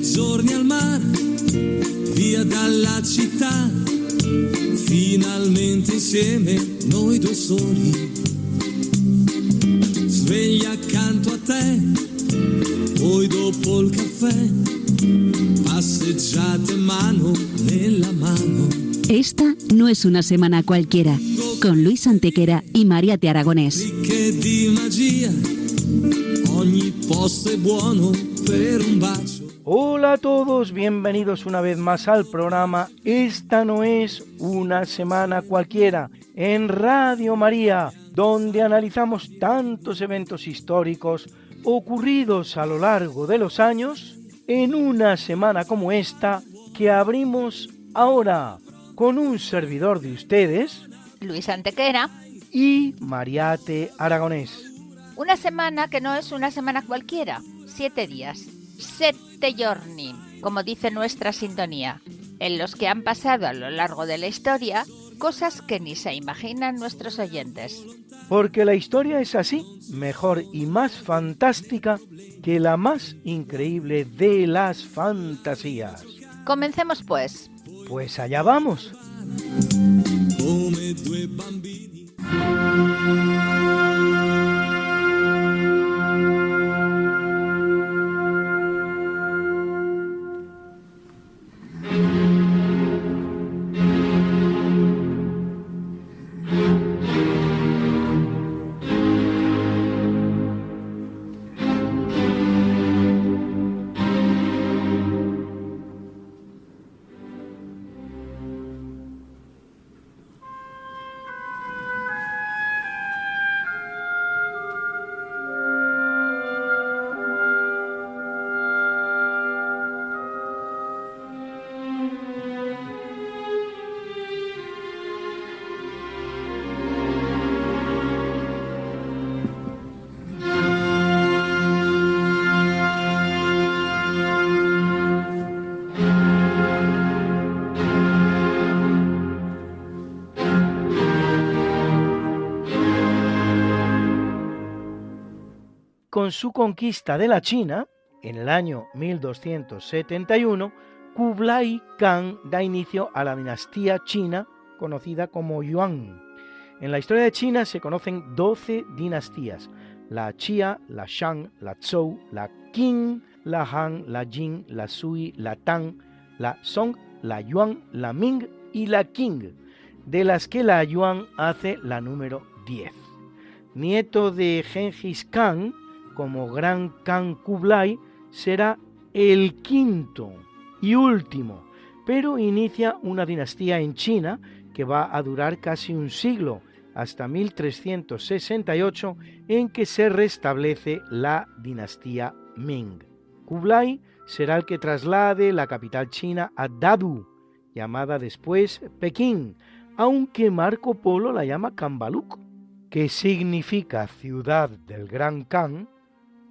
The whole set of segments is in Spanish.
giorni al mare, via dalla città, finalmente insieme noi due soli, sveglia accanto a te, poi dopo il caffè, passeggiate mano nella mano. Esta no es una semana cualquiera, con Luis Antequera y Mariate Aragonés. Ricche di magia, ogni posto è buono per un bacio. Hola a todos, bienvenidos una vez más al programa Esta no es una semana cualquiera, en Radio María, donde analizamos tantos eventos históricos ocurridos a lo largo de los años, en una semana como esta que abrimos ahora, con un servidor de ustedes, Luis Antequera, y Mariate Aragonés. Una semana que no es una semana cualquiera, 7 días, 7 giorni, como dice nuestra sintonía, en los que han pasado a lo largo de la historia cosas que ni se imaginan nuestros oyentes. Porque la historia es así, mejor y más fantástica que la más increíble de las fantasías. Comencemos pues. Pues allá vamos. Come due bambini. Con su conquista de la China, en el año 1271, Kublai Khan da inicio a la dinastía china conocida como Yuan. En la historia de China se conocen 12 dinastías: la Xia, la Shang, la Zhou, la Qing, la Han, la Jin, la Sui, la Tang, la Song, la Yuan, la Ming y la Qing, de las que la Yuan hace la número 10. Nieto de Genghis Khan, como Gran Khan Kublai, será el quinto y último, pero inicia una dinastía en China que va a durar casi un siglo, hasta 1368, en que se restablece la dinastía Ming. Kublai será el que traslade la capital china a Dadu, llamada después Pekín, aunque Marco Polo la llama Kambaluk, que significa ciudad del Gran Khan.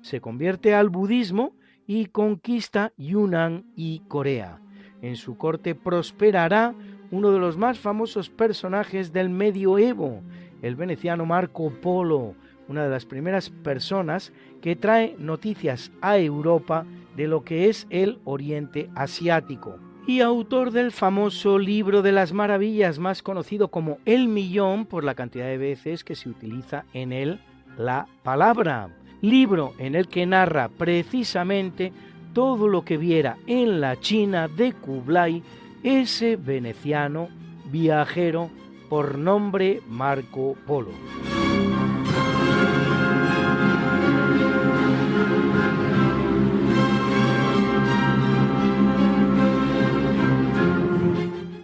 Se convierte al budismo y conquista Yunnan y Corea. En su corte prosperará uno de los más famosos personajes del medioevo, el veneciano Marco Polo, una de las primeras personas que trae noticias a Europa de lo que es el Oriente Asiático, y autor del famoso Libro de las Maravillas, más conocido como El Millón por la cantidad de veces que se utiliza en él la palabra. Libro en el que narra precisamente todo lo que viera en la China de Kublai ese veneciano viajero por nombre Marco Polo.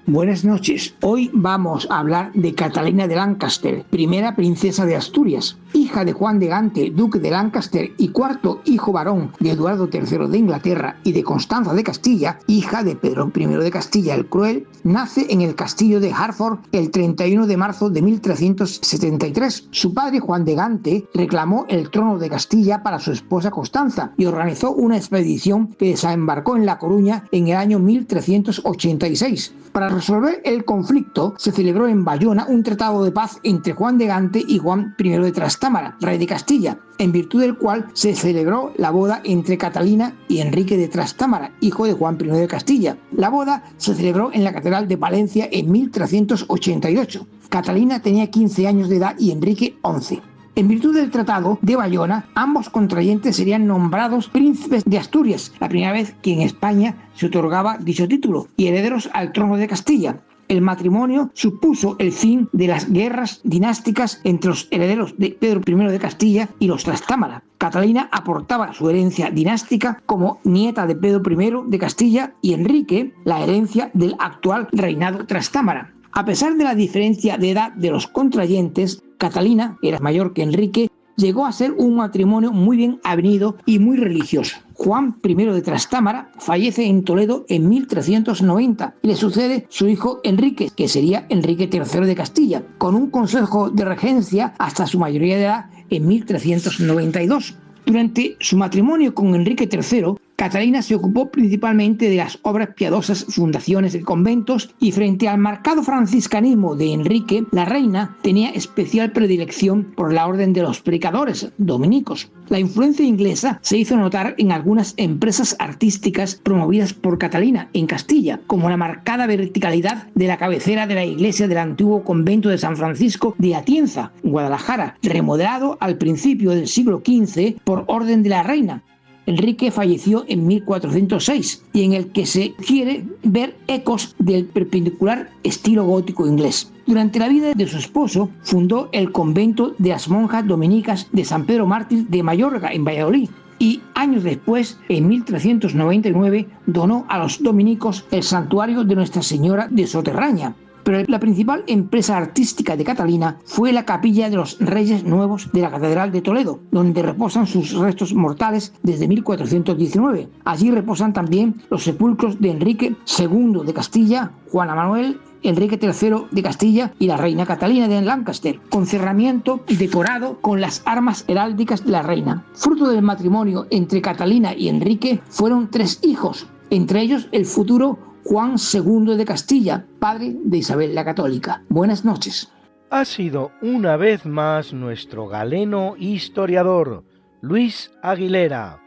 Buenas noches. Hoy vamos a hablar de Catalina de Lancaster, primera princesa de Asturias, hija de Juan de Gante, duque de Lancaster y cuarto hijo varón de Eduardo III de Inglaterra y de Constanza de Castilla, hija de Pedro I de Castilla el Cruel. Nace en el castillo de Hertford el 31 de marzo de 1373. Su padre Juan de Gante reclamó el trono de Castilla para su esposa Constanza y organizó una expedición que desembarcó en La Coruña en el año 1386. Para resolver el conflicto, se celebró en Bayona un tratado de paz entre Juan de Gante y Juan I de Trastámara, rey de Castilla, en virtud del cual se celebró la boda entre Catalina y Enrique de Trastámara, hijo de Juan I de Castilla. La boda se celebró en la Catedral de Palencia en 1388. Catalina tenía 15 años de edad y Enrique 11. En virtud del Tratado de Bayona, ambos contrayentes serían nombrados príncipes de Asturias, la primera vez que en España se otorgaba dicho título, y herederos al trono de Castilla. El matrimonio supuso el fin de las guerras dinásticas entre los herederos de Pedro I de Castilla y los Trastámara. Catalina aportaba su herencia dinástica como nieta de Pedro I de Castilla y Enrique la herencia del actual reinado Trastámara. A pesar de la diferencia de edad de los contrayentes, Catalina era mayor que Enrique, llegó a ser un matrimonio muy bien avenido y muy religioso. Juan I de Trastámara fallece en Toledo en 1390 y le sucede su hijo Enrique, que sería Enrique III de Castilla, con un consejo de regencia hasta su mayoría de edad en 1392. Durante su matrimonio con Enrique III, Catalina se ocupó principalmente de las obras piadosas, fundaciones de conventos, y frente al marcado franciscanismo de Enrique, la reina tenía especial predilección por la orden de los predicadores dominicos. La influencia inglesa se hizo notar en algunas empresas artísticas promovidas por Catalina en Castilla, como la marcada verticalidad de la cabecera de la iglesia del antiguo convento de San Francisco de Atienza, Guadalajara, remodelado al principio del siglo XV por orden de la reina. Enrique falleció en 1406 y en el que se quiere ver ecos del perpendicular estilo gótico inglés. Durante la vida de su esposo fundó el convento de las monjas dominicas de San Pedro Mártir de Mayorga en Valladolid y años después, en 1399, donó a los dominicos el santuario de Nuestra Señora de Soterraña. Pero la principal empresa artística de Catalina fue la Capilla de los Reyes Nuevos de la Catedral de Toledo, donde reposan sus restos mortales desde 1419. Allí reposan también los sepulcros de Enrique II de Castilla, Juan Manuel, Enrique III de Castilla y la reina Catalina de Lancaster, con cerramiento y decorado con las armas heráldicas de la reina. Fruto del matrimonio entre Catalina y Enrique fueron 3 hijos, entre ellos el futuro Juan II de Castilla, padre de Isabel la Católica. Buenas noches. Ha sido una vez más nuestro galeno historiador, Luis Aguilera.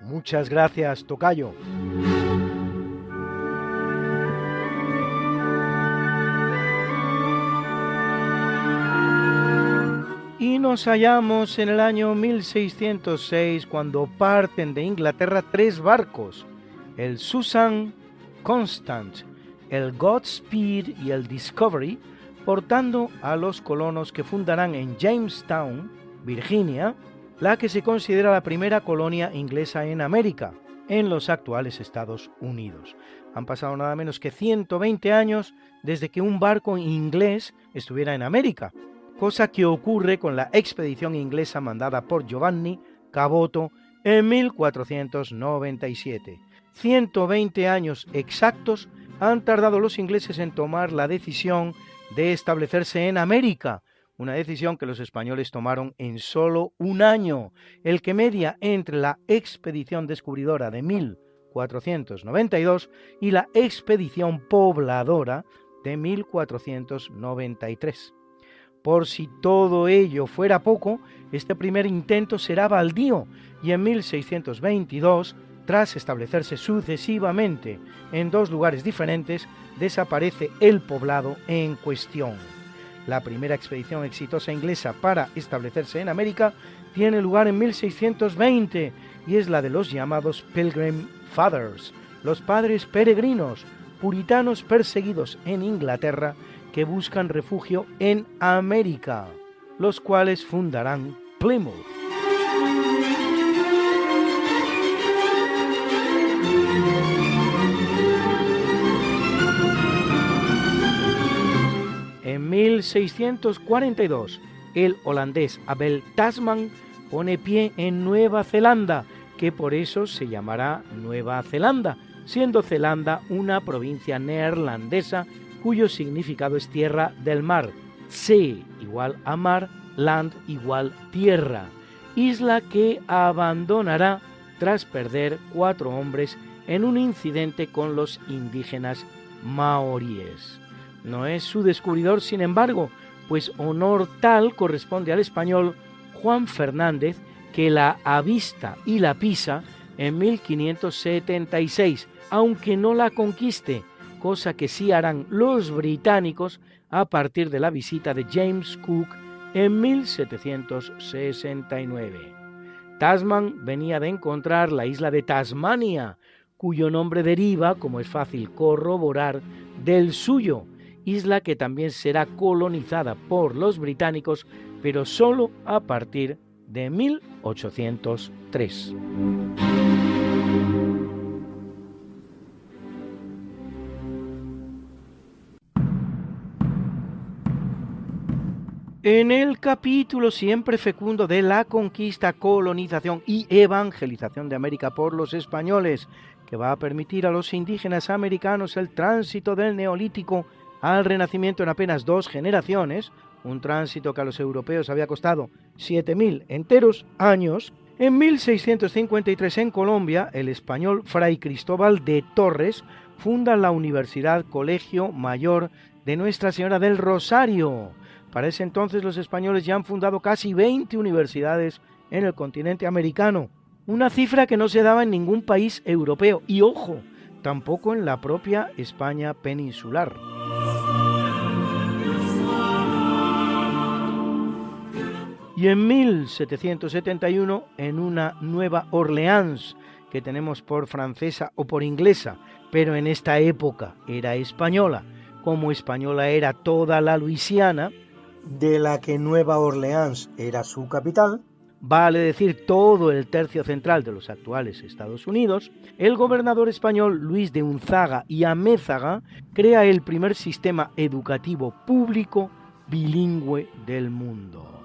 Muchas gracias, tocayo. Y nos hallamos en el año 1606 cuando parten de Inglaterra 3 barcos, el Susan, Constant, el Godspeed y el Discovery, portando a los colonos que fundarán en Jamestown, Virginia, la que se considera la primera colonia inglesa en América, en los actuales Estados Unidos. Han pasado nada menos que 120 años desde que un barco inglés estuviera en América, cosa que ocurre con la expedición inglesa mandada por Giovanni Caboto en 1497. 120 años exactos han tardado los ingleses en tomar la decisión de establecerse en América, una decisión que los españoles tomaron en solo un año, el que media entre la expedición descubridora de 1492 y la expedición pobladora de 1493. Por si todo ello fuera poco, este primer intento será baldío y en 1622, tras establecerse sucesivamente en 2 lugares diferentes, desaparece el poblado en cuestión. La primera expedición exitosa inglesa para establecerse en América tiene lugar en 1620 y es la de los llamados Pilgrim Fathers, los padres peregrinos, puritanos perseguidos en Inglaterra que buscan refugio en América, los cuales fundarán Plymouth. En 1642, el holandés Abel Tasman pone pie en Nueva Zelanda, que por eso se llamará Nueva Zelanda, siendo Zelanda una provincia neerlandesa cuyo significado es tierra del mar. See igual a mar, land igual tierra. Isla que abandonará tras perder 4 hombres en un incidente con los indígenas maoríes. No es su descubridor, sin embargo, pues honor tal corresponde al español Juan Fernández, que la avista y la pisa en 1576, aunque no la conquiste, cosa que sí harán los británicos a partir de la visita de James Cook en 1769. Tasman venía de encontrar la isla de Tasmania, cuyo nombre deriva, como es fácil corroborar, del suyo, isla que también será colonizada por los británicos, pero solo a partir de 1803. En el capítulo siempre fecundo de la conquista, colonización y evangelización de América por los españoles, que va a permitir a los indígenas americanos el tránsito del Neolítico al Renacimiento en apenas 2 generaciones, un tránsito que a los europeos había costado 7.000 enteros años, en 1653 en Colombia, el español Fray Cristóbal de Torres funda la Universidad Colegio Mayor de Nuestra Señora del Rosario. Para ese entonces los españoles ya han fundado casi 20 universidades en el continente americano, una cifra que no se daba en ningún país europeo y, ojo, tampoco en la propia España peninsular. Y en 1771, en una Nueva Orleans, que tenemos por francesa o por inglesa, pero en esta época era española, como española era toda la Luisiana, de la que Nueva Orleans era su capital, vale decir todo el tercio central de los actuales Estados Unidos, el gobernador español Luis de Unzaga y Amézaga crea el primer sistema educativo público bilingüe del mundo,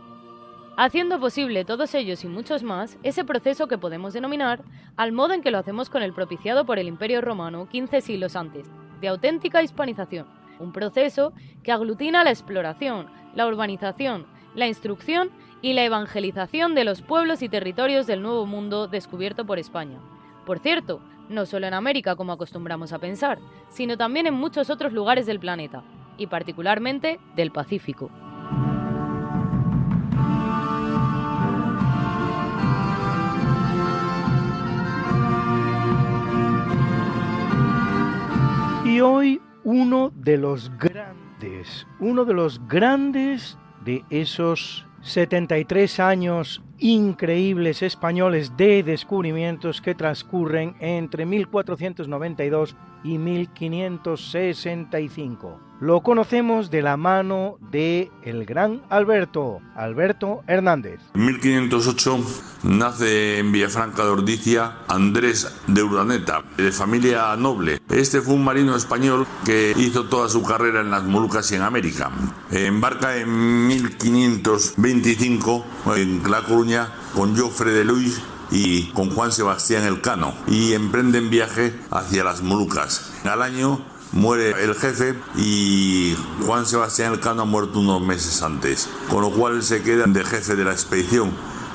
haciendo posible todos ellos y muchos más ese proceso que podemos denominar al modo en que lo hacemos con el propiciado por el Imperio Romano 15 siglos antes, de auténtica hispanización, un proceso que aglutina la exploración, la urbanización, la instrucción y la evangelización de los pueblos y territorios del Nuevo Mundo descubierto por España. Por cierto, no solo en América como acostumbramos a pensar, sino también en muchos otros lugares del planeta, y particularmente del Pacífico. Y hoy uno de los grandes de esos 73 años increíbles españoles de descubrimientos que transcurren entre 1492 y 1565. Lo conocemos de la mano de el gran Alberto Hernández. En 1508 nace en Villafranca de Ordizia Andrés de Urdaneta, de familia noble. Este fue un marino español que hizo toda su carrera en las Molucas y en América. Embarca en 1525 en La Coruña con Jofre de Luis y con Juan Sebastián Elcano y emprenden viaje hacia las Molucas. Al año muere el jefe y Juan Sebastián Elcano ha muerto unos meses antes, con lo cual se queda de jefe de la expedición.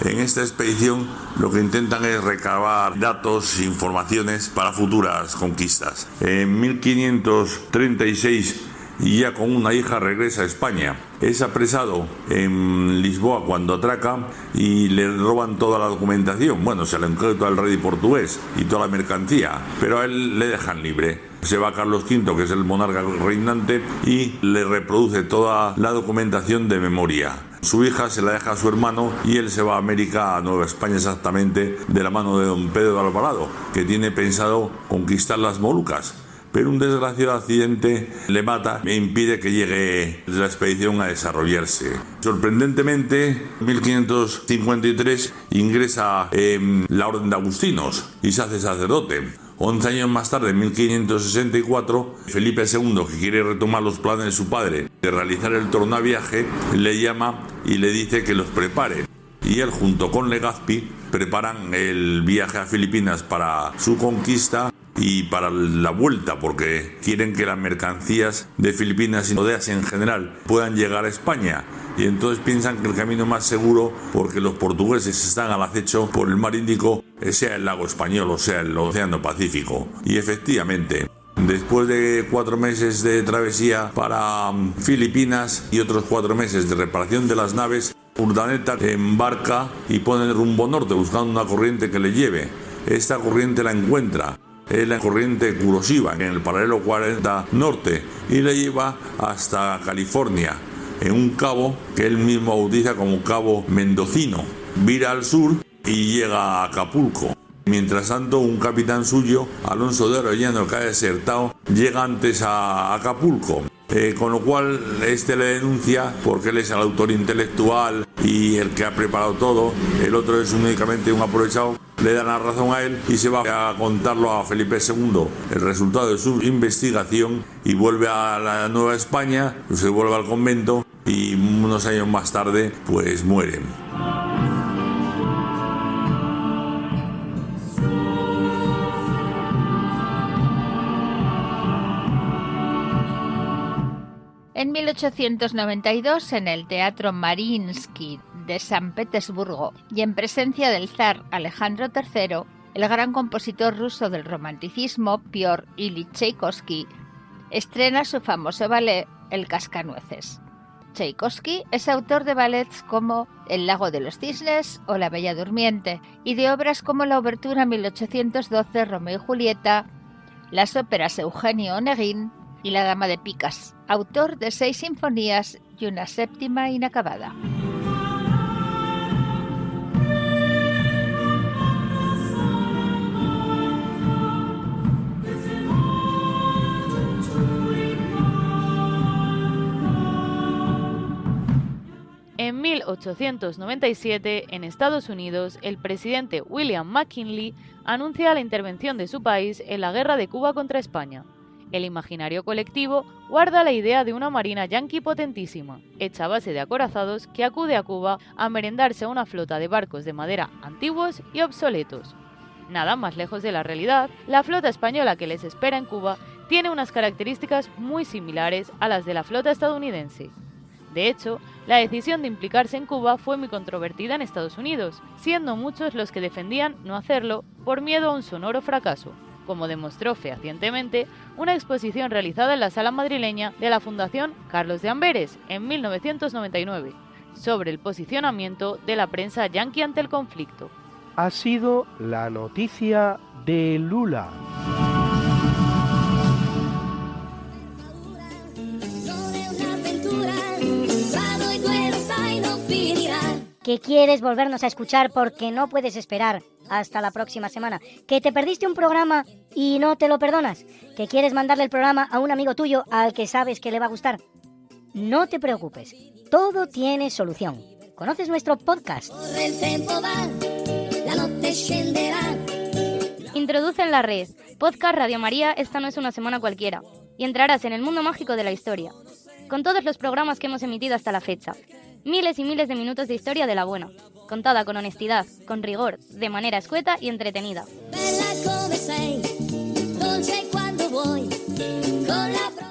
En esta expedición lo que intentan es recabar datos e informaciones para futuras conquistas. En 1536, y ya con una hija, regresa a España. Es apresado en Lisboa cuando atraca y le roban toda la documentación. Bueno, se le encuentra al rey portugués y toda la mercancía, pero a él le dejan libre. Se va a Carlos V, que es el monarca reinante, y le reproduce toda la documentación de memoria. Su hija se la deja a su hermano y él se va a América, a Nueva España exactamente, de la mano de don Pedro de Alvarado, que tiene pensado conquistar las Molucas. Pero un desgraciado accidente le mata e impide que llegue la expedición a desarrollarse. Sorprendentemente, en 1553 ingresa en la Orden de Agustinos y se hace sacerdote. 11 años más tarde, en 1564, Felipe II, que quiere retomar los planes de su padre de realizar el tornaviaje, le llama y le dice que los prepare. Y él, junto con Legazpi, preparan el viaje a Filipinas para su conquista y para la vuelta, porque quieren que las mercancías de Filipinas y de Asia en general puedan llegar a España. Y entonces piensan que el camino más seguro, porque los portugueses están al acecho por el mar Índico, sea el lago Español, o sea el océano Pacífico. Y efectivamente, Después de 4 meses de travesía para Filipinas y otros 4 meses de reparación de las naves, Urdaneta embarca y pone rumbo norte buscando una corriente que le lleve. Esta corriente la encuentra, es la corriente Kuroshima, en el paralelo 40 norte, y le lleva hasta California, en un cabo que él mismo bautiza como Cabo Mendocino. Vira al sur y llega a Acapulco. Mientras tanto, un capitán suyo, Alonso de Arellano, que ha desertado, llega antes a Acapulco. Con lo cual este le denuncia porque él es el autor intelectual y el que ha preparado todo, el otro es únicamente un aprovechado. Le da la razón a él y se va a contarlo a Felipe II el resultado de su investigación, y vuelve a la Nueva España, se vuelve al convento y unos años más tarde pues muere. En 1892, en el Teatro Mariinsky de San Petersburgo y en presencia del zar Alejandro III, el gran compositor ruso del romanticismo, Piotr Ilich Chaikovsky, estrena su famoso ballet El Cascanueces. Tchaikovsky es autor de ballets como El lago de los cisnes o La Bella Durmiente, y de obras como la Obertura 1812, Romeo y Julieta, las óperas Eugenio Onegin y La Dama de Picas, autor de 6 sinfonías y una 7ª inacabada. En 1897, en Estados Unidos, el presidente William McKinley anuncia la intervención de su país en la guerra de Cuba contra España. El imaginario colectivo guarda la idea de una marina yanqui potentísima, hecha a base de acorazados, que acude a Cuba a merendarse a una flota de barcos de madera antiguos y obsoletos. Nada más lejos de la realidad, la flota española que les espera en Cuba tiene unas características muy similares a las de la flota estadounidense. De hecho, la decisión de implicarse en Cuba fue muy controvertida en Estados Unidos, siendo muchos los que defendían no hacerlo por miedo a un sonoro fracaso, como demostró fehacientemente una exposición realizada en la sala madrileña de la Fundación Carlos de Amberes en 1999, sobre el posicionamiento de la prensa yanqui ante el conflicto. Ha sido la noticia de Lula. Que quieres volvernos a escuchar porque no puedes esperar hasta la próxima semana, que te perdiste un programa y no te lo perdonas, que quieres mandarle el programa a un amigo tuyo al que sabes que le va a gustar. No te preocupes, todo tiene solución. ¿Conoces nuestro podcast? Introduce en la red Podcast Radio María, esta no es una semana cualquiera, y entrarás en el mundo mágico de la historia, con todos los programas que hemos emitido hasta la fecha. Miles y miles de minutos de historia de la buena, contada con honestidad, con rigor, de manera escueta y entretenida.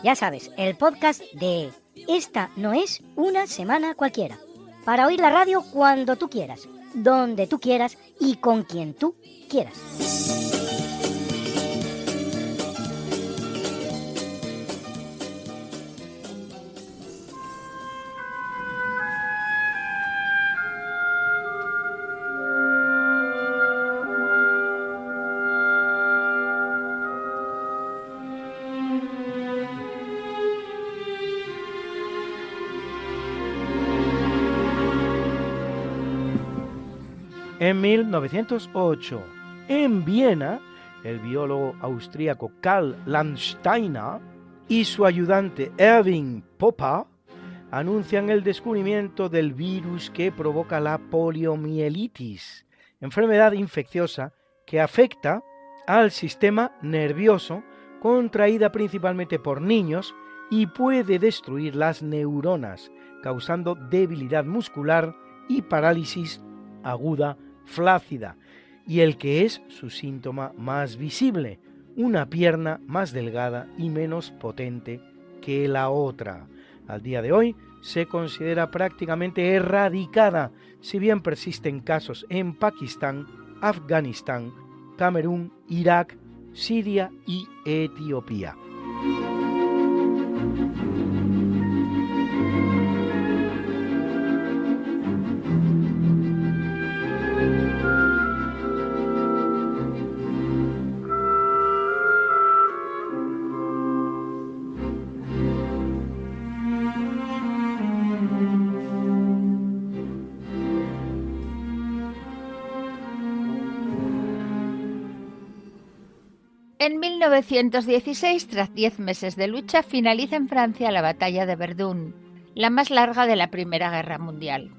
Ya sabes, el podcast de Esta no es una semana cualquiera. Para oír la radio cuando tú quieras, donde tú quieras y con quien tú quieras. En 1908, en Viena, el biólogo austríaco Karl Landsteiner y su ayudante Erwin Popper anuncian el descubrimiento del virus que provoca la poliomielitis, enfermedad infecciosa que afecta al sistema nervioso, contraída principalmente por niños, y puede destruir las neuronas, causando debilidad muscular y parálisis aguda flácida, y el que es su síntoma más visible, una pierna más delgada y menos potente que la otra. Al día de hoy se considera prácticamente erradicada, si bien persisten casos en Pakistán, Afganistán, Camerún, Irak Siria y Etiopía. En 1916, tras 10 meses de lucha, finaliza en Francia la batalla de Verdún, la más larga de la Primera Guerra Mundial.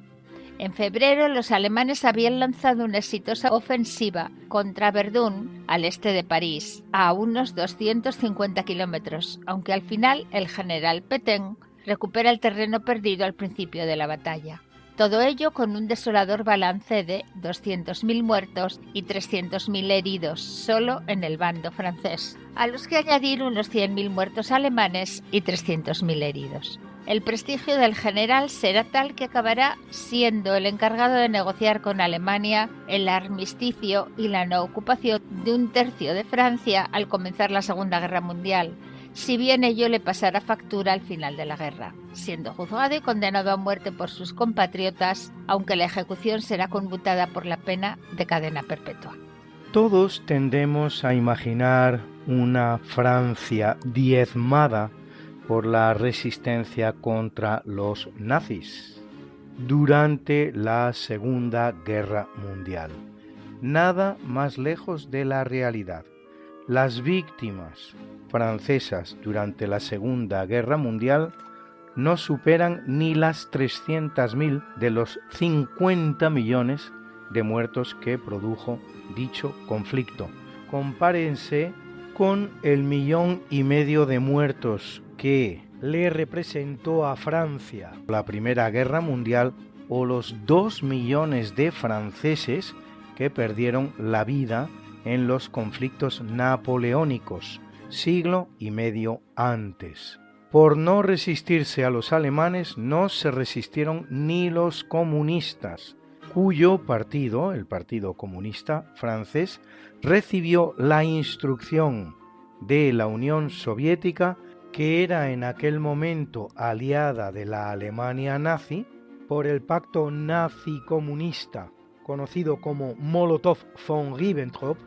En febrero, los alemanes habían lanzado una exitosa ofensiva contra Verdún, al este de París, a unos 250 kilómetros, aunque al final el general Pétain recupera el terreno perdido al principio de la batalla. Todo ello con un desolador balance de 200.000 muertos y 300.000 heridos solo en el bando francés, a los que añadir unos 100.000 muertos alemanes y 300.000 heridos. El prestigio del general será tal que acabará siendo el encargado de negociar con Alemania el armisticio y la no ocupación de un tercio de Francia al comenzar la Segunda Guerra Mundial, si bien ello le pasará factura al final de la guerra, siendo juzgado y condenado a muerte por sus compatriotas, aunque la ejecución será conmutada por la pena de cadena perpetua. Todos tendemos a imaginar una Francia diezmada por la resistencia contra los nazis durante la Segunda Guerra Mundial. Nada más lejos de la realidad. Las víctimas francesas durante la Segunda Guerra Mundial no superan ni las 300.000 de los 50 millones de muertos que produjo dicho conflicto. Compárense con el 1,5 millones de muertos que le representó a Francia la Primera Guerra Mundial o los 2 millones de franceses que perdieron la vida en los conflictos napoleónicos, siglo y medio antes. Por no resistirse a los alemanes no se resistieron ni los comunistas, cuyo partido, el Partido Comunista Francés, recibió la instrucción de la Unión Soviética, que era en aquel momento aliada de la Alemania nazi, por el pacto nazi-comunista, conocido como Molotov-von Ribbentrop,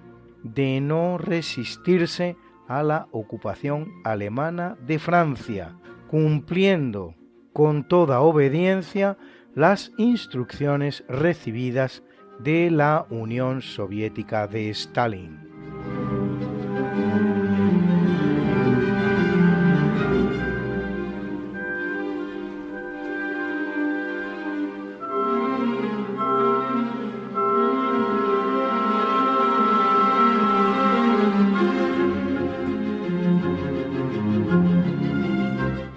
de no resistirse a la ocupación alemana de Francia, cumpliendo con toda obediencia las instrucciones recibidas de la Unión Soviética de Stalin.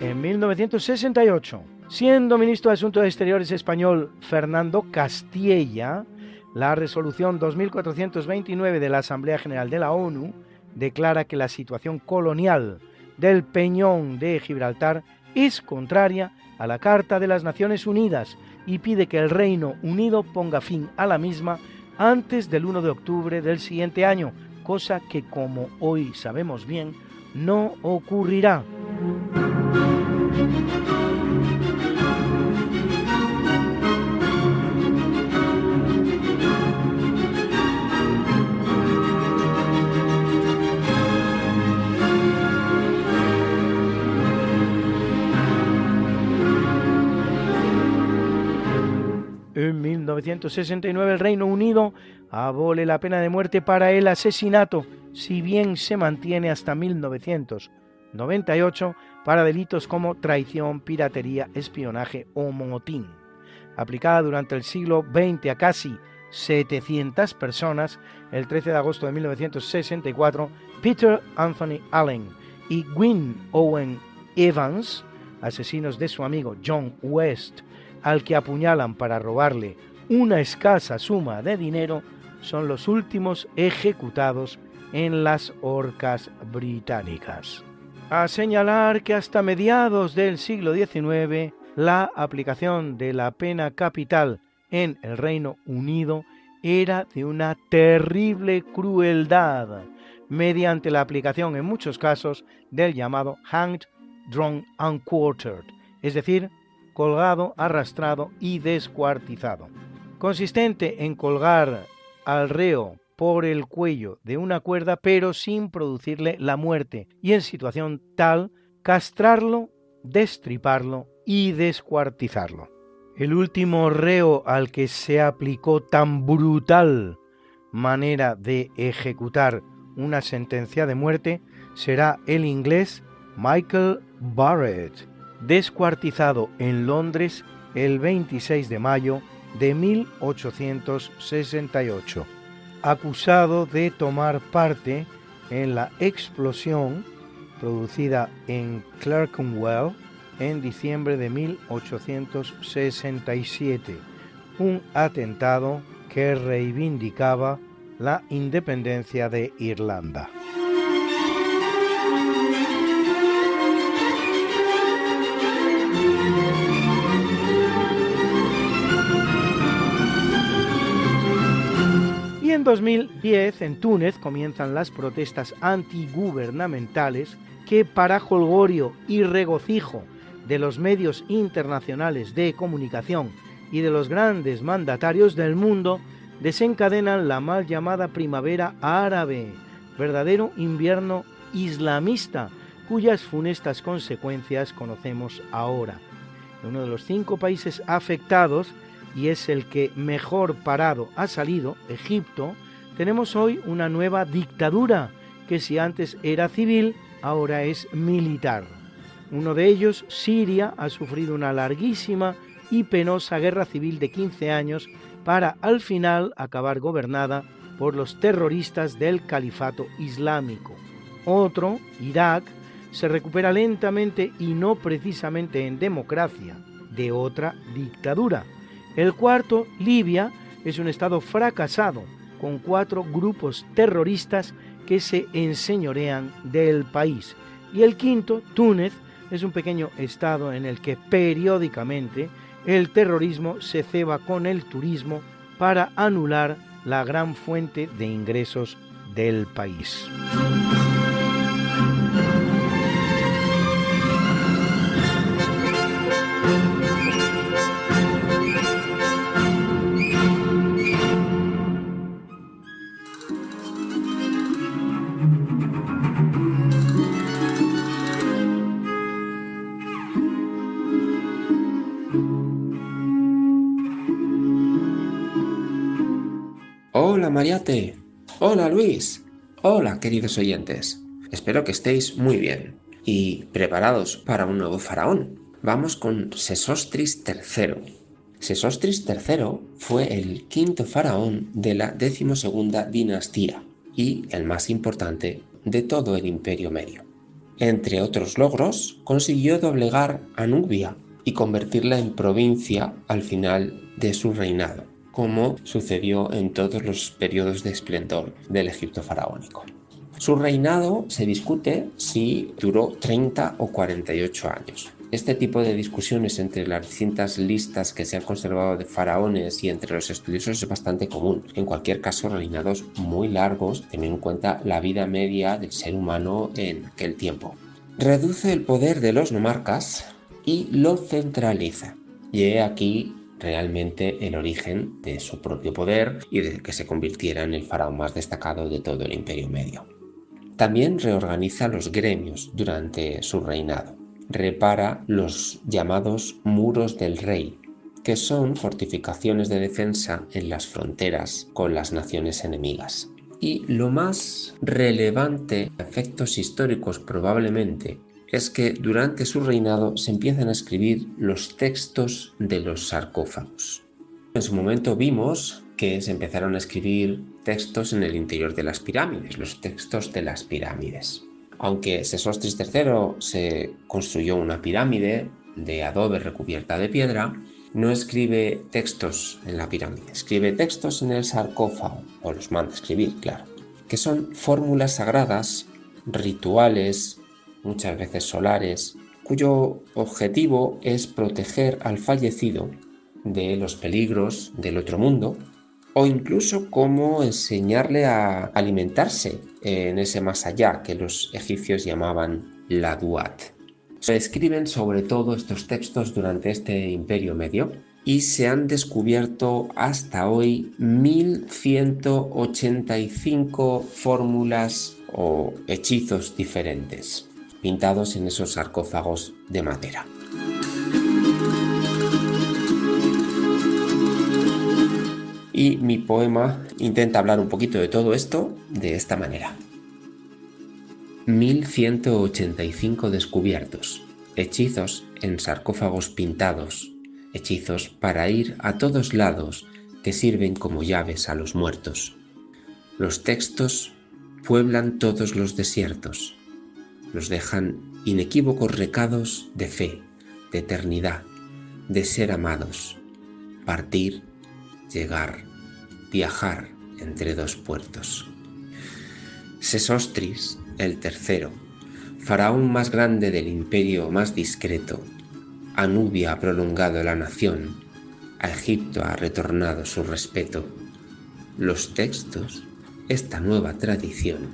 En 1968, siendo ministro de Asuntos Exteriores español Fernando Castilla, la resolución 2429 de la Asamblea General de la ONU declara que la situación colonial del Peñón de Gibraltar es contraria a la Carta de las Naciones Unidas y pide que el Reino Unido ponga fin a la misma antes del 1 de octubre del siguiente año, cosa que, como hoy sabemos bien, no ocurrirá. En 1969 el Reino Unido abole la pena de muerte para el asesinato, si bien se mantiene hasta 1998 para delitos como traición, piratería, espionaje o motín. Aplicada durante el siglo XX a casi 700 personas, el 13 de agosto de 1964, Peter Anthony Allen y Gwyn Owen Evans, asesinos de su amigo John West, al que apuñalan para robarle una escasa suma de dinero, son los últimos ejecutados en las horcas británicas. A señalar que hasta mediados del siglo XIX la aplicación de la pena capital en el Reino Unido era de una terrible crueldad, mediante la aplicación en muchos casos del llamado hanged, drawn and quartered, es decir, colgado, arrastrado y descuartizado, consistente en colgar al reo por el cuello de una cuerda pero sin producirle la muerte y en situación tal castrarlo, destriparlo y descuartizarlo. El último reo al que se aplicó tan brutal manera de ejecutar una sentencia de muerte será el inglés Michael Barrett, descuartizado en Londres el 26 de mayo de 1868, acusado de tomar parte en la explosión producida en Clerkenwell en diciembre de 1867, un atentado que reivindicaba la independencia de Irlanda. Y en 2010, en Túnez, comienzan las protestas antigubernamentales que, para jolgorio y regocijo de los medios internacionales de comunicación y de los grandes mandatarios del mundo, desencadenan la mal llamada primavera árabe, verdadero invierno islamista, cuyas funestas consecuencias conocemos ahora. En uno de los 5 países afectados, y es el que mejor parado ha salido, Egipto, tenemos hoy una nueva dictadura que, si antes era civil, ahora es militar. Uno de ellos, Siria, ha sufrido una larguísima y penosa guerra civil de 15 años para al final acabar gobernada por los terroristas del califato islámico. Otro, Irak, se recupera lentamente y no precisamente en democracia, de otra dictadura. El cuarto, Libia, es un estado fracasado, con 4 grupos terroristas que se enseñorean del país. Y el quinto, Túnez, es un pequeño estado en el que periódicamente el terrorismo se ceba con el turismo para anular la gran fuente de ingresos del país. Hola Mariate, hola Luis, hola queridos oyentes. Espero que estéis muy bien y preparados para un nuevo faraón. Vamos con Sesostris III. Sesostris III fue el 5º faraón de la 12ª dinastía y el más importante de todo el Imperio Medio. Entre otros logros, consiguió doblegar a Nubia y convertirla en provincia al final de su reinado, como sucedió en todos los periodos de esplendor del Egipto faraónico. Su reinado se discute si duró 30 o 48 años. Este tipo de discusiones entre las distintas listas que se han conservado de faraones y entre los estudiosos es bastante común. En cualquier caso, reinados muy largos, teniendo en cuenta la vida media del ser humano en aquel tiempo. Reduce el poder de los nomarcas y lo centraliza. Y he aquí realmente el origen de su propio poder y de que se convirtiera en el faraón más destacado de todo el Imperio Medio. También reorganiza los gremios durante su reinado. Repara los llamados muros del rey, que son fortificaciones de defensa en las fronteras con las naciones enemigas. Y lo más relevante, a efectos históricos probablemente, es que durante su reinado se empiezan a escribir los textos de los sarcófagos. En su momento vimos que se empezaron a escribir textos en el interior de las pirámides, los textos de las pirámides. Aunque Sesostris III se construyó una pirámide de adobe recubierta de piedra, no escribe textos en la pirámide, escribe textos en el sarcófago, o los manda a escribir, claro, que son fórmulas sagradas, rituales, muchas veces solares, cuyo objetivo es proteger al fallecido de los peligros del otro mundo o incluso cómo enseñarle a alimentarse en ese más allá que los egipcios llamaban la Duat. Se escriben sobre todo estos textos durante este Imperio Medio y se han descubierto hasta hoy 1185 fórmulas o hechizos diferentes, pintados en esos sarcófagos de madera. Y mi poema intenta hablar un poquito de todo esto de esta manera. 1185 descubiertos, hechizos en sarcófagos pintados, hechizos para ir a todos lados que sirven como llaves a los muertos. Los textos pueblan todos los desiertos, los dejan inequívocos recados de fe, de eternidad, de ser amados, partir, llegar, viajar entre dos puertos. Sesostris, el tercero, faraón más grande del imperio más discreto, a Nubia ha prolongado la nación, a Egipto ha retornado su respeto. Los textos, esta nueva tradición,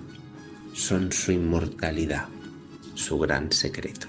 son su inmortalidad, su gran secreto.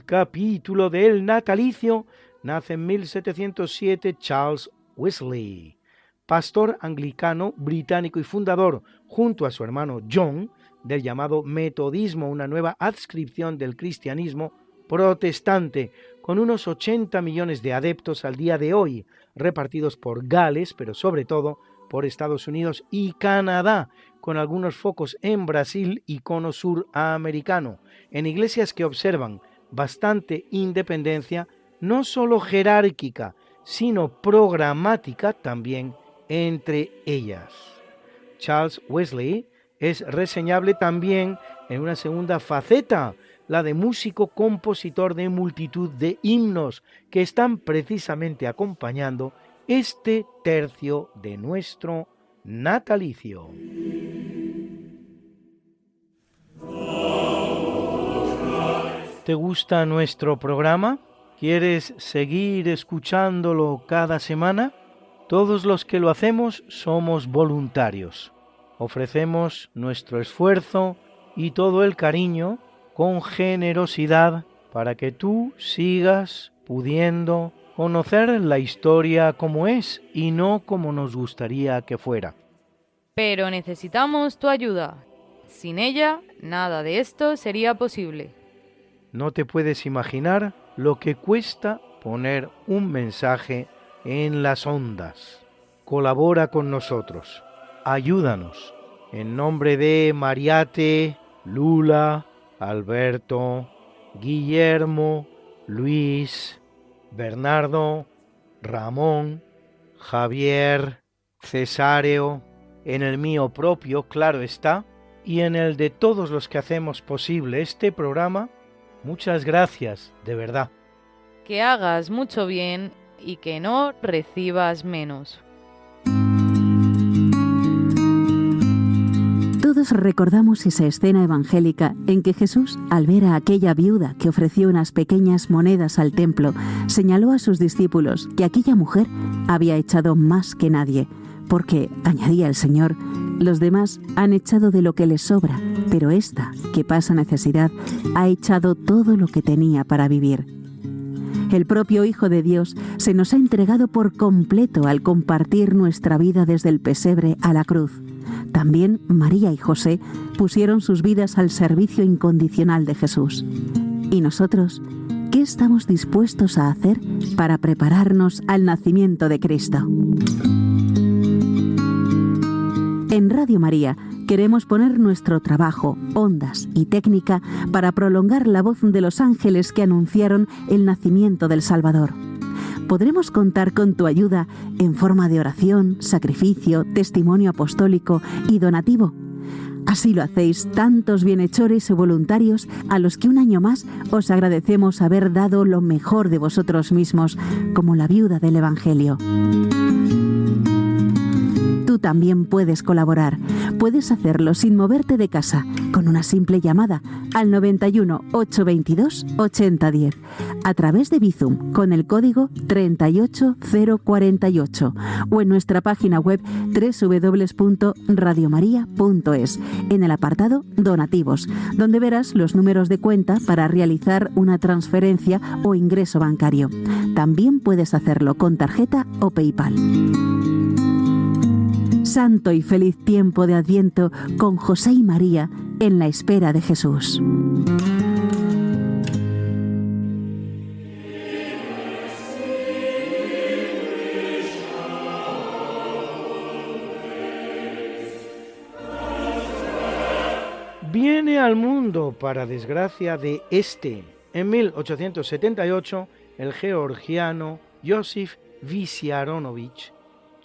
Capítulo del natalicio, nace en 1707 Charles Wesley, pastor anglicano británico y fundador, junto a su hermano John, del llamado metodismo, una nueva adscripción del cristianismo protestante, con unos 80 millones de adeptos al día de hoy, repartidos por Gales, pero sobre todo por Estados Unidos y Canadá, con algunos focos en Brasil y cono sur americano, en iglesias que observan bastante independencia, no solo jerárquica, sino programática también entre ellas. Charles Wesley es reseñable también en una segunda faceta, la de músico compositor de multitud de himnos que están precisamente acompañando este tercio de nuestro natalicio. ¿Te gusta nuestro programa? ¿Quieres seguir escuchándolo cada semana? Todos los que lo hacemos somos voluntarios. Ofrecemos nuestro esfuerzo y todo el cariño con generosidad para que tú sigas pudiendo conocer la historia como es y no como nos gustaría que fuera. Pero necesitamos tu ayuda. Sin ella, nada de esto sería posible. No te puedes imaginar lo que cuesta poner un mensaje en las ondas. Colabora con nosotros. Ayúdanos. En nombre de Mariate, Lula, Alberto, Guillermo, Luis, Bernardo, Ramón, Javier, Cesáreo, en el mío propio, claro está, y en el de todos los que hacemos posible este programa, muchas gracias, de verdad. Que hagas mucho bien y que no recibas menos. Todos recordamos esa escena evangélica en que Jesús, al ver a aquella viuda que ofreció unas pequeñas monedas al templo, señaló a sus discípulos que aquella mujer había echado más que nadie, porque, añadía el Señor, los demás han echado de lo que les sobra, pero esta, que pasa necesidad, ha echado todo lo que tenía para vivir. El propio Hijo de Dios se nos ha entregado por completo al compartir nuestra vida desde el pesebre a la cruz. También María y José pusieron sus vidas al servicio incondicional de Jesús. ¿Y nosotros qué estamos dispuestos a hacer para prepararnos al nacimiento de Cristo? En Radio María queremos poner nuestro trabajo, ondas y técnica para prolongar la voz de los ángeles que anunciaron el nacimiento del Salvador. Podremos contar con tu ayuda en forma de oración, sacrificio, testimonio apostólico y donativo. Así lo hacéis tantos bienhechores y voluntarios a los que un año más os agradecemos haber dado lo mejor de vosotros mismos, como la viuda del Evangelio. Tú también puedes colaborar. Puedes hacerlo sin moverte de casa, con una simple llamada al 91 822 8010, a través de Bizum con el código 38048 o en nuestra página web www.radiomaria.es, en el apartado Donativos, donde verás los números de cuenta para realizar una transferencia o ingreso bancario. También puedes hacerlo con tarjeta o PayPal. Santo y feliz tiempo de Adviento con José y María en la espera de Jesús. Viene al mundo, para desgracia de en 1878, el georgiano Yosif Vissarionovich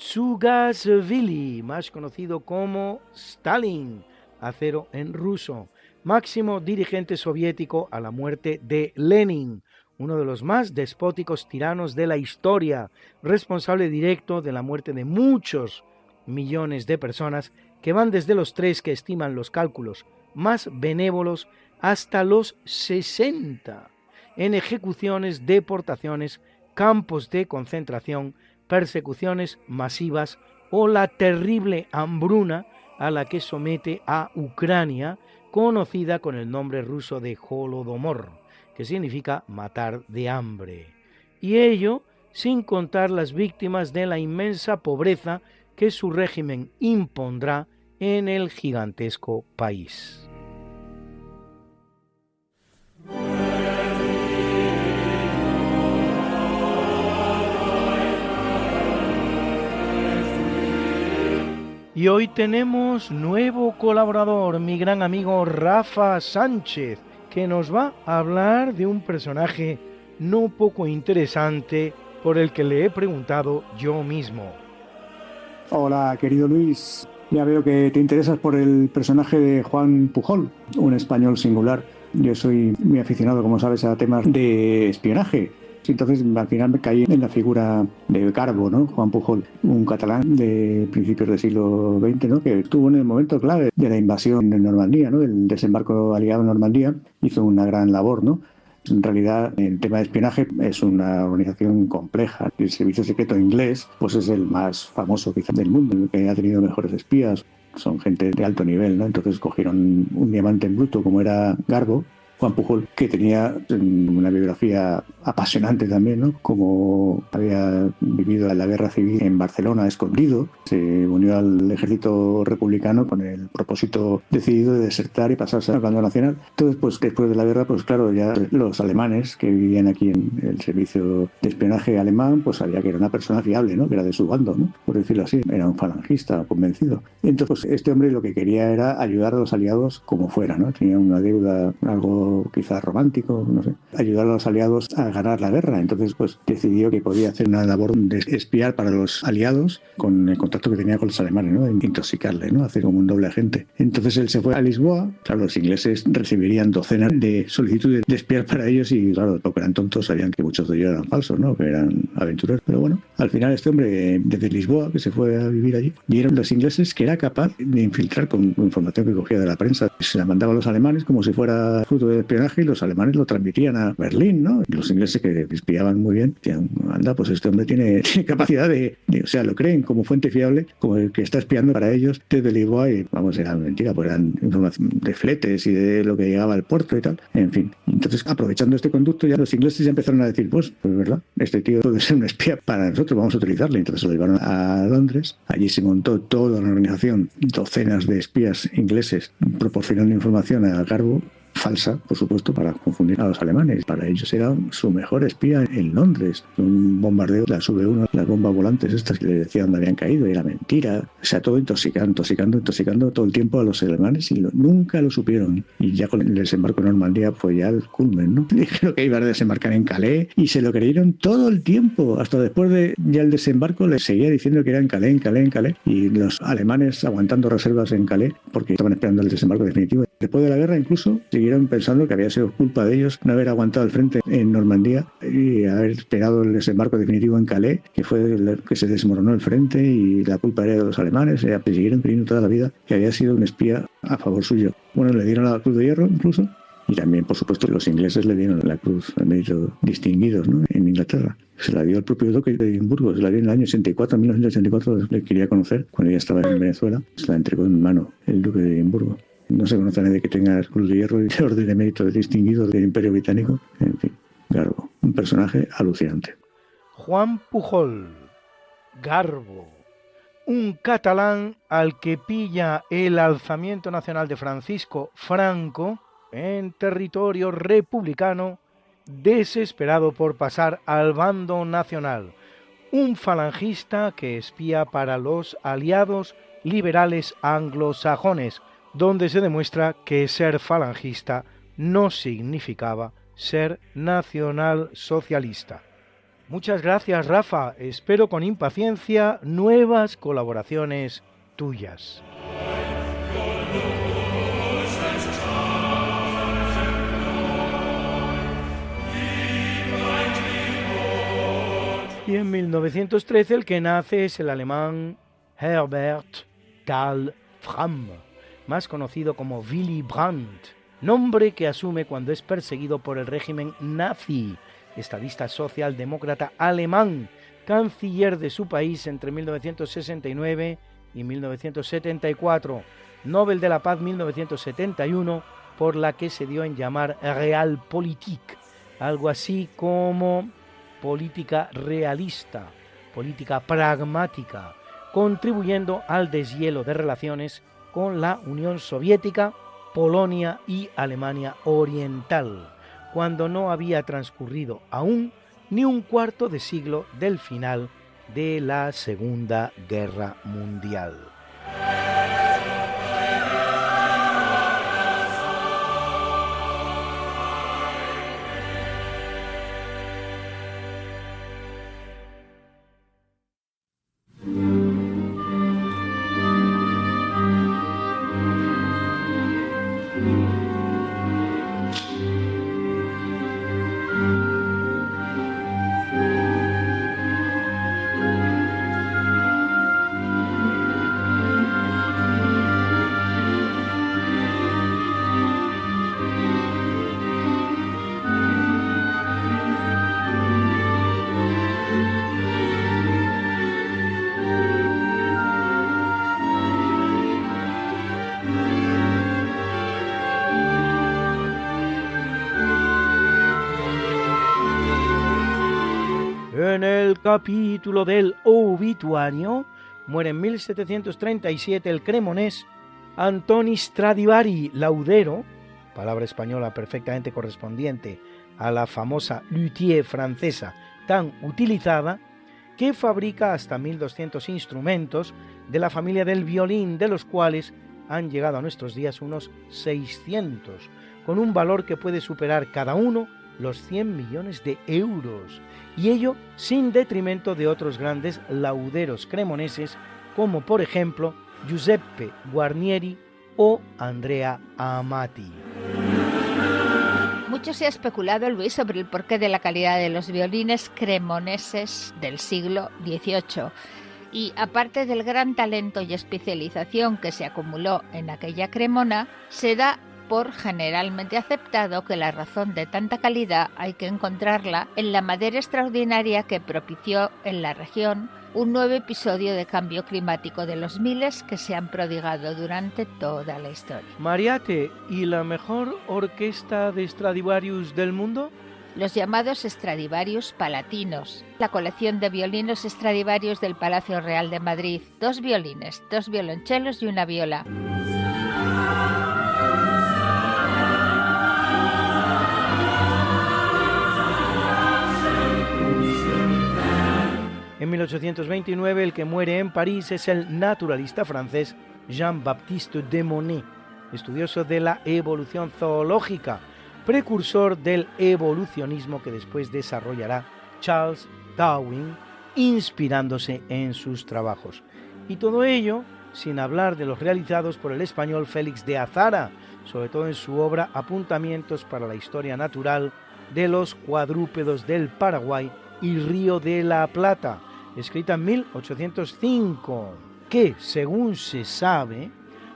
Dzyugasvili, más conocido como Stalin, acero en ruso, máximo dirigente soviético a la muerte de Lenin, uno de los más despóticos tiranos de la historia, responsable directo de la muerte de muchos millones de personas, que van desde los 3 que estiman los cálculos más benévolos hasta los 60, en ejecuciones, deportaciones, campos de concentración, persecuciones masivas o la terrible hambruna a la que somete a Ucrania, conocida con el nombre ruso de Holodomor, que significa matar de hambre. Y ello sin contar las víctimas de la inmensa pobreza que su régimen impondrá en el gigantesco país. Y hoy tenemos nuevo colaborador, mi gran amigo Rafa Sánchez, que nos va a hablar de un personaje no poco interesante por el que le he preguntado yo mismo. Hola, querido Luis. Ya veo que te interesas por el personaje de Juan Pujol, un español singular. Yo soy muy aficionado, como sabes, a temas de espionaje. Entonces, al final me caí en la figura de Garbo, ¿no? Juan Pujol, un catalán de principios del siglo XX, ¿no? Que estuvo en el momento clave de la invasión de Normandía, ¿no? El desembarco aliado en Normandía, hizo una gran labor, ¿no? En realidad, el tema de espionaje es una organización compleja. El servicio secreto inglés pues es el más famoso quizás del mundo, el que ha tenido mejores espías. Son gente de alto nivel, ¿no? Entonces cogieron un diamante en bruto como era Garbo, Juan Pujol, que tenía una biografía apasionante también, ¿no? Como había vivido la guerra civil en Barcelona escondido, se unió al ejército republicano con el propósito decidido de desertar y pasarse al bando nacional. Entonces, pues después de la guerra, pues claro, ya los alemanes que vivían aquí en el servicio de espionaje alemán, pues sabía que era una persona fiable, ¿no? Que era de su bando, ¿no? Por decirlo así, era un falangista convencido. Entonces, pues este hombre lo que quería era ayudar a los aliados como fuera, ¿no? Tenía una deuda algo sentido quizás romántico, no sé, ayudar a los aliados a ganar la guerra. Entonces, pues decidió que podía hacer una labor de espiar para los aliados con el contacto que tenía con los alemanes, ¿no? Intoxicarle, ¿no? Hacer como un doble agente. Entonces él se fue a Lisboa. Claro, los ingleses recibirían docenas de solicitudes de espiar para ellos y, claro, porque eran tontos, sabían que muchos de ellos eran falsos, ¿no? Que eran aventureros. Pero bueno, al final este hombre, desde Lisboa, que se fue a vivir allí, vieron los ingleses que era capaz de infiltrar con información que cogía de la prensa. Se la mandaba a los alemanes como si fuera fruto de espionaje y los alemanes lo transmitían a Berlín, ¿no? Y los ingleses, que espiaban muy bien, decían, anda, pues este hombre tiene capacidad de, o sea, lo creen como fuente fiable, como el que está espiando para ellos desde Lisboa. Y vamos, era mentira, pues eran información de fletes y de lo que llegaba al puerto y tal, en fin. Entonces, aprovechando este conducto, ya los ingleses ya empezaron a decir, pues verdad, este tío puede ser un espía para nosotros, vamos a utilizarle. Entonces lo llevaron a Londres, allí se montó toda una organización, docenas de espías ingleses proporcionando información a Garbo, falsa, por supuesto, para confundir a los alemanes. Para ellos era su mejor espía en Londres. Un bombardeo, las V1, las bombas volantes estas que les decían dónde habían caído, era mentira. O sea, todo intoxicando todo el tiempo a los alemanes y nunca lo supieron. Y ya con el desembarco en Normandía fue ya el culmen, ¿no? Dijeron que iba a desembarcar en Calais y se lo creyeron todo el tiempo. Hasta después de ya el desembarco les seguía diciendo que era en Calais. Y los alemanes aguantando reservas en Calais porque estaban esperando el desembarco definitivo. Después de la guerra incluso siguieron pensando que había sido culpa de ellos no haber aguantado el frente en Normandía y haber esperado el desembarco definitivo en Calais, que fue el que se desmoronó el frente y la culpa era de los alemanes. Siguieron creyendo toda la vida que había sido un espía a favor suyo. Bueno, le dieron la Cruz de Hierro incluso, y también, por supuesto, los ingleses le dieron la Cruz de Mérito Distinguidos, ¿no? En Inglaterra. Se la dio el propio duque de Edimburgo, se la dio en el año 84, 1984, le quería conocer cuando ella estaba en Venezuela, se la entregó en mano el duque de Edimburgo. No se conoce a nadie que tenga Cruz de Hierro y Orden de Mérito Distinguido del Imperio Británico. En fin, Garbo, un personaje alucinante. Juan Pujol, Garbo, un catalán al que pilla el alzamiento nacional de Francisco Franco en territorio republicano, desesperado por pasar al bando nacional. Un falangista que espía para los aliados liberales anglosajones, donde se demuestra que ser falangista no significaba ser nacionalsocialista. Muchas gracias, Rafa. Espero con impaciencia nuevas colaboraciones tuyas. Y en 1913 el que nace es el alemán Herbert Karl Fram, más conocido como Willy Brandt, nombre que asume cuando es perseguido por el régimen nazi, estadista socialdemócrata alemán, canciller de su país entre 1969 y 1974, Nobel de la Paz 1971, por la que se dio en llamar Realpolitik, algo así como política realista, política pragmática, contribuyendo al deshielo de relaciones con la Unión Soviética, Polonia y Alemania Oriental, cuando no había transcurrido aún ni un cuarto de siglo del final de la Segunda Guerra Mundial. En el capítulo del obituario muere en 1737 el cremonés Antoni Stradivari Laudero, palabra española perfectamente correspondiente a la famosa luthier francesa tan utilizada, que fabrica hasta 1200 instrumentos de la familia del violín, de los cuales han llegado a nuestros días unos 600, con un valor que puede superar cada uno los 100 millones de euros, y ello sin detrimento de otros grandes lauderos cremoneses como por ejemplo Giuseppe Guarnieri o Andrea Amati. Mucho se ha especulado, Luis, sobre el porqué de la calidad de los violines cremoneses del siglo XVIII. Y aparte del gran talento y especialización que se acumuló en aquella Cremona, se da por generalmente aceptado que la razón de tanta calidad hay que encontrarla en la madera extraordinaria que propició en la región un nuevo episodio de cambio climático de los miles que se han prodigado durante toda la historia. Mariate, ¿y la mejor orquesta de Stradivarius del mundo? Los llamados Stradivarius palatinos, la colección de violines Stradivarius del Palacio Real de Madrid, 2 violines, 2 violonchelos y una viola. En 1829 el que muere en París es el naturalista francés Jean-Baptiste de Monnet, estudioso de la evolución zoológica, precursor del evolucionismo que después desarrollará Charles Darwin, inspirándose en sus trabajos. Y todo ello sin hablar de los realizados por el español Félix de Azara, sobre todo en su obra Apuntamientos para la historia natural de los cuadrúpedos del Paraguay y Río de la Plata, escrita en 1805, que, según se sabe,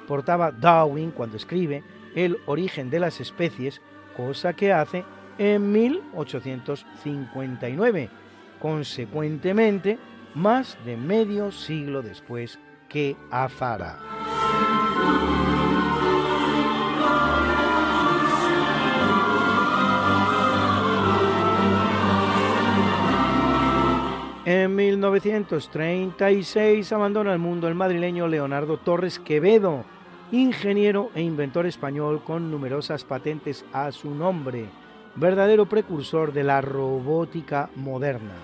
portaba Darwin cuando escribe El origen de las especies, cosa que hace en 1859, consecuentemente más de medio siglo después que Azara. En 1936 abandona el mundo el madrileño Leonardo Torres Quevedo, ingeniero e inventor español con numerosas patentes a su nombre, verdadero precursor de la robótica moderna.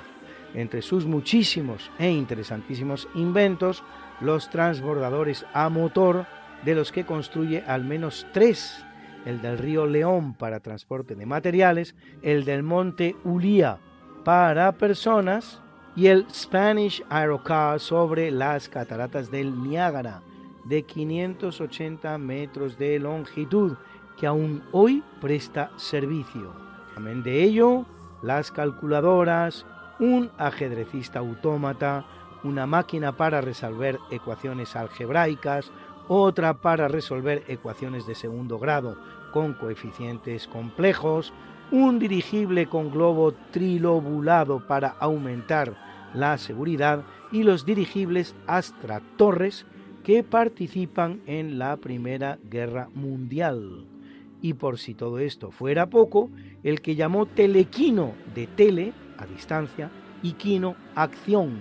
Entre sus muchísimos e interesantísimos inventos, los transbordadores a motor, de los que construye al menos 3, el del río León para transporte de materiales, el del monte Ulía para personas, y el Spanish Aerocar sobre las cataratas del Niágara, de 580 metros de longitud, que aún hoy presta servicio. Amén de ello, las calculadoras, un ajedrecista autómata, una máquina para resolver ecuaciones algebraicas, otra para resolver ecuaciones de segundo grado con coeficientes complejos, un dirigible con globo trilobulado para aumentar la seguridad y los dirigibles Astra Torres que participan en la Primera Guerra Mundial. Y por si todo esto fuera poco, el que llamó telequino de tele, a distancia, y quino, acción,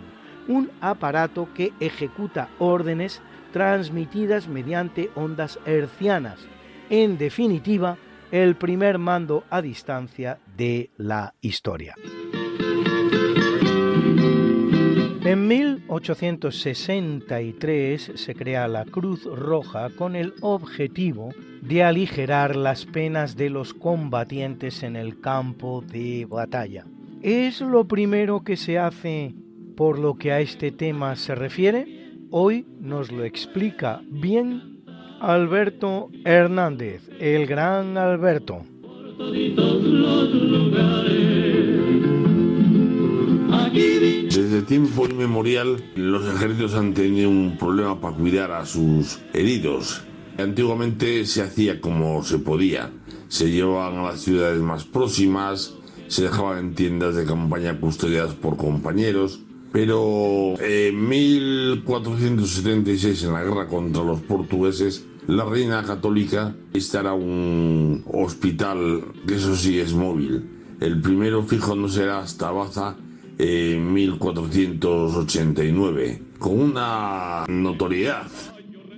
un aparato que ejecuta órdenes transmitidas mediante ondas hertzianas. En definitiva, el primer mando a distancia de la historia. En 1863 se crea la Cruz Roja con el objetivo de aligerar las penas de los combatientes en el campo de batalla. ¿Es lo primero que se hace por lo que a este tema se refiere? Hoy nos lo explica bien Alberto Hernández, el gran Alberto. Desde tiempo inmemorial, los ejércitos han tenido un problema para cuidar a sus heridos. Antiguamente se hacía como se podía. Se llevaban a las ciudades más próximas, se dejaban en tiendas de campaña custodiadas por compañeros. Pero en 1476, en la guerra contra los portugueses, la reina católica instaló un hospital, que eso sí es móvil. El primero fijo no será hasta Baza en 1489, con una notoriedad.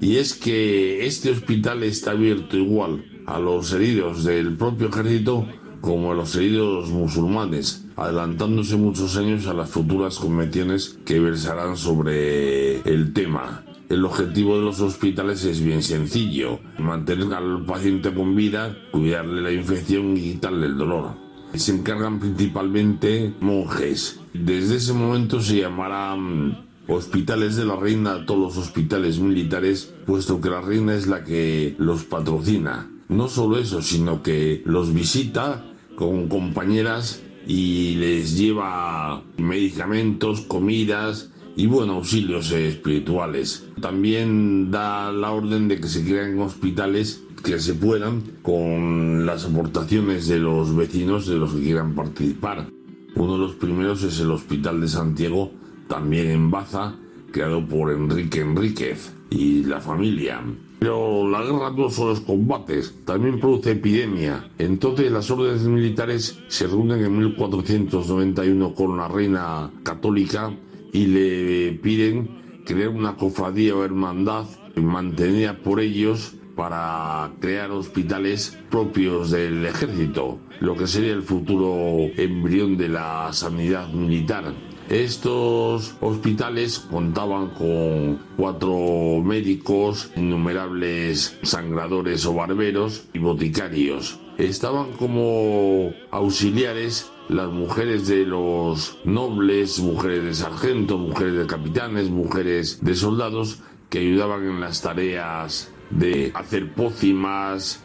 Y es que este hospital está abierto igual a los heridos del propio ejército como a los heridos musulmanes, adelantándose muchos años a las futuras convenciones que versarán sobre el tema. El objetivo de los hospitales es bien sencillo: mantener al paciente con vida, cuidarle la infección y quitarle el dolor. Se encargan principalmente monjes. Desde ese momento se llamarán hospitales de la reina a todos los hospitales militares, puesto que la reina es la que los patrocina. No solo eso, sino que los visita con compañeras y les lleva medicamentos, comidas y auxilios espirituales. También da la orden de que se creen hospitales que se puedan, con las aportaciones de los vecinos, de los que quieran participar. Uno de los primeros es el Hospital de Santiago, también en Baza, creado por Enrique Enríquez y la familia. Pero la guerra no solo es combates, también produce epidemia. Entonces las órdenes militares se reúnen en 1491 con la reina católica y le piden crear una cofradía o hermandad mantenida por ellos para crear hospitales propios del ejército, lo que sería el futuro embrión de la sanidad militar. Estos hospitales contaban con 4 médicos, innumerables sangradores o barberos y boticarios. Estaban como auxiliares las mujeres de los nobles, mujeres de sargentos, mujeres de capitanes, mujeres de soldados, que ayudaban en las tareas de hacer pócimas,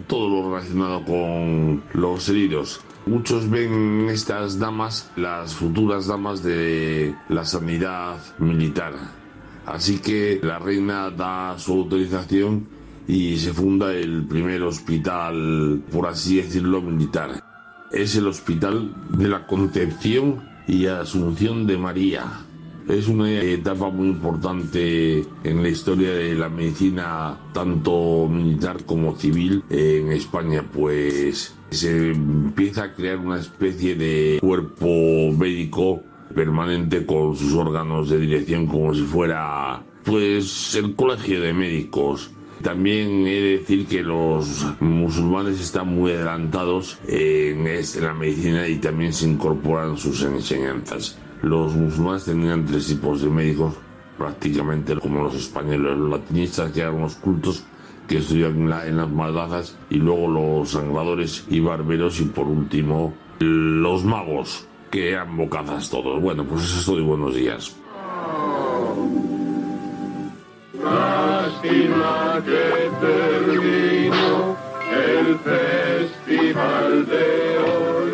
todo lo relacionado con los heridos. Muchos ven en estas damas las futuras damas de la sanidad militar. Así que la reina da su autorización y se funda el primer hospital, por así decirlo, militar. Es el Hospital de la Concepción y Asunción de María. Es una etapa muy importante en la historia de la medicina, tanto militar como civil, en España, pues se empieza a crear una especie de cuerpo médico permanente con sus órganos de dirección, como si fuera el colegio de médicos. También he de decir que los musulmanes están muy adelantados en la medicina y también se incorporan sus enseñanzas. Los musulmanes tenían 3 tipos de médicos, prácticamente como los españoles: los latinistas, que eran los cultos que estudiaban en las madrazas, y luego los sangradores y barberos, y por último los magos, que eran bocazas todos. Pues eso es todo y buenos días. Lástima que terminó el festival de hoy.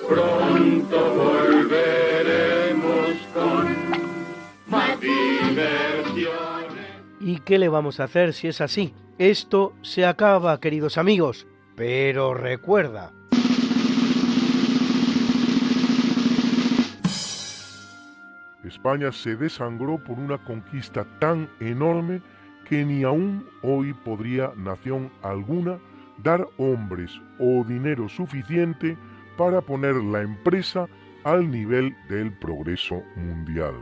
Pronto volveremos con más diversiones. ¿Y qué le vamos a hacer si es así? Esto se acaba, queridos amigos. Pero recuerda, España se desangró por una conquista tan enorme que ni aún hoy podría nación alguna dar hombres o dinero suficiente para poner la empresa al nivel del progreso mundial.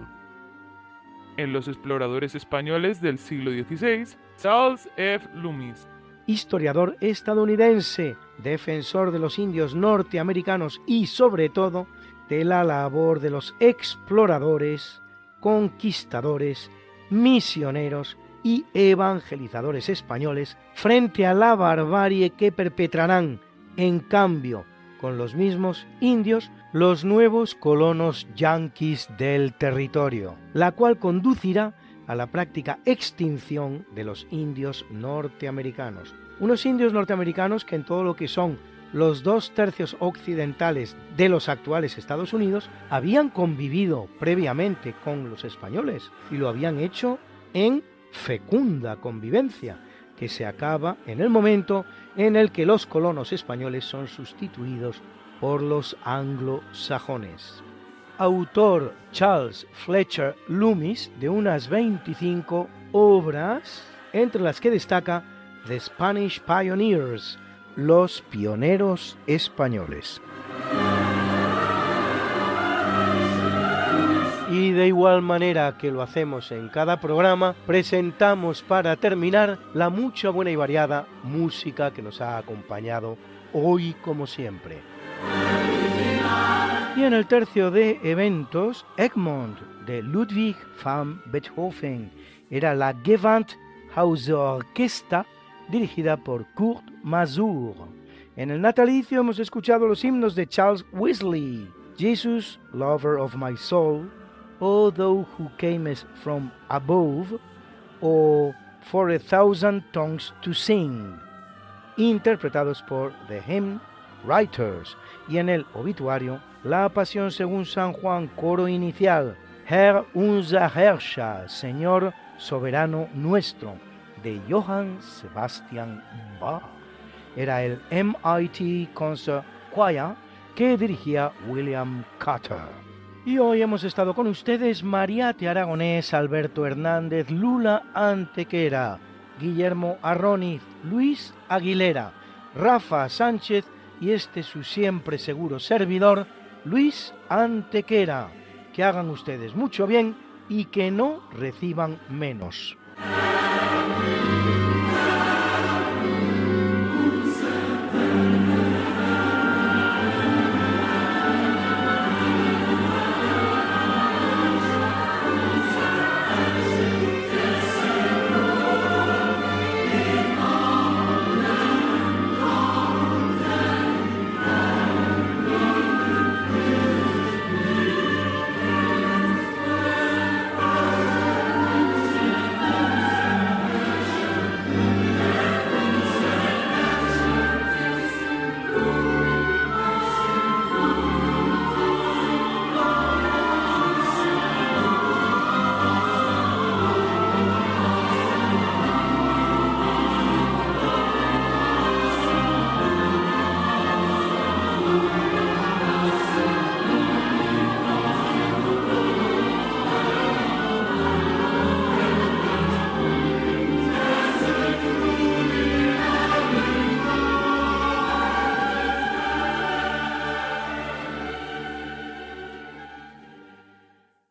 En los exploradores españoles del siglo XVI, Charles F. Loomis, historiador estadounidense, defensor de los indios norteamericanos y, sobre todo, de la labor de los exploradores, conquistadores, misioneros y evangelizadores españoles frente a la barbarie que perpetrarán, en cambio, con los mismos indios, los nuevos colonos yanquis del territorio, la cual conducirá a la práctica extinción de los indios norteamericanos. Unos indios norteamericanos que en todo lo que son los 2/3 occidentales de los actuales Estados Unidos habían convivido previamente con los españoles y lo habían hecho en fecunda convivencia, que se acaba en el momento en el que los colonos españoles son sustituidos por los anglosajones. Autor Charles Fletcher Loomis de unas 25 obras, entre las que destaca The Spanish Pioneers, los pioneros españoles. Y de igual manera que lo hacemos en cada programa, presentamos para terminar la mucha, buena y variada música que nos ha acompañado hoy como siempre. Y en el tercio de eventos, Egmont de Ludwig van Beethoven era la Gewandhausorchester dirigida por Kurt Masur. En el natalicio hemos escuchado los himnos de Charles Wesley, Jesus, Lover of My Soul, O Thou Who Camest from Above, o For a Thousand Tongues to Sing, interpretados por The Hymn Writers, y en el obituario, la Pasión según San Juan, coro inicial, Herr unser Herrscher, Señor soberano nuestro, de Johann Sebastian Bach. Era el MIT Concert Choir que dirigía William Carter. Y hoy hemos estado con ustedes Mariate Aragonés, Alberto Hernández, Lula Antequera, Guillermo Arroniz, Luis Aguilera, Rafa Sánchez y este su siempre seguro servidor, Luis Antequera. Que hagan ustedes mucho bien y que no reciban menos.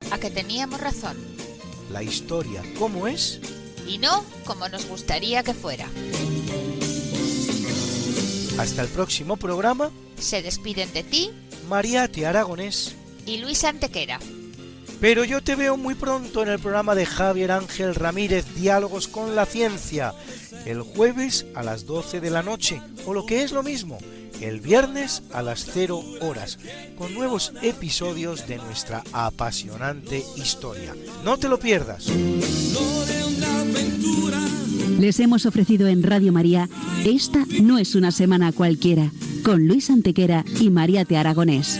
A que teníamos razón. La historia, ¿cómo es? Y no como nos gustaría que fuera. Hasta el próximo programa. Se despiden de ti Mariate Aragonés y Luis Antequera. Pero yo te veo muy pronto en el programa de Javier Ángel Ramírez, Diálogos con la Ciencia, el jueves a las 12 de la noche, o lo que es lo mismo, el viernes a las 0 horas, con nuevos episodios de nuestra apasionante historia. No te lo pierdas. Les hemos ofrecido en Radio María Esta no es una semana cualquiera, con Luis Antequera y Mariate Aragonés.